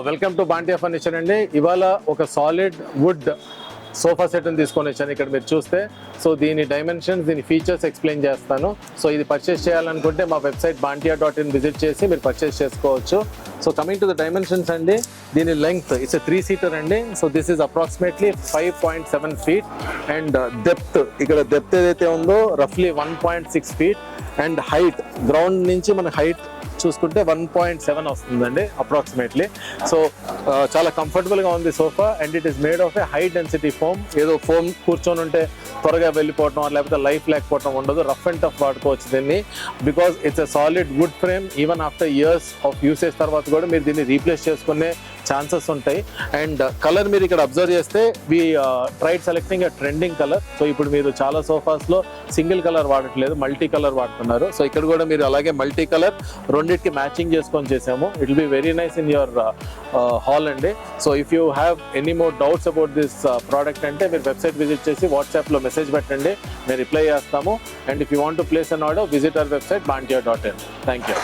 Welcome to బాంటియా furniture అండి. ఇవాళ ఒక సాలిడ్ వుడ్ సోఫా సెట్ని తీసుకొని వచ్చాను. ఇక్కడ మీరు చూస్తే సో దీని డైమెన్షన్స్, దీని ఫీచర్స్ ఎక్స్ప్లెయిన్ చేస్తాను. సో ఇది పర్చేస్ చేయాలనుకుంటే మా వెబ్సైట్ bantiya.in విజిట్ చేసి మీరు పర్చేస్ చేసుకోవచ్చు. So coming to the dimensions అండి, దీని లెంగ్త్ ఇట్స్ 3-seater అండి. So this is approximately 5.7 feet and depth, ఇక్కడ డెప్త్ ఏదైతే ఉందో రఫ్లీ 1.6 feet అండ్ హైట్ గ్రౌండ్ నుంచి మన హైట్ చూసుకుంటే 1.7 వస్తుందండి అప్రాక్సిమేట్లీ. సో చాలా కంఫర్టబుల్గా ఉంది sofa and it is made of A high density foam. ఏదో ఫోమ్ కూర్చొని ఉంటే త్వరగా వెళ్ళిపోవటం లేకపోతే లైఫ్ లేకపోవటం ఉండదు. రఫ్ అండ్ టఫ్ వాడుకోవచ్చు దీన్ని, because it's a solid would frame. Even after years of usage తర్వాత కూడా మీరు దీన్ని రీప్లేస్ చేసుకునే ఛాన్సెస్ ఉంటాయి. అండ్ కలర్ మీరు ఇక్కడ అబ్జర్వ్ చేస్తే we tried selecting a trending colour. So ఇప్పుడు మీరు చాలా సోఫాస్లో సింగిల్ కలర్ వాడట్లేదు, మల్టీ కలర్ వాడుతున్నారు. సో ఇక్కడ కూడా మీరు అలాగే మల్టీ కలర్ రెండింటికి మ్యాచింగ్ చేసుకొని చేసాము. It will be very nice in your hall అండి. So if you have any more doubts about this product అంటే మీరు వెబ్సైట్ విజిట్ చేసి వాట్సాప్లో మెసేజ్ పెట్టండి, మేము రిప్లై చేస్తాము. And if you want to place an order visit our website bantiya.in. Thank you.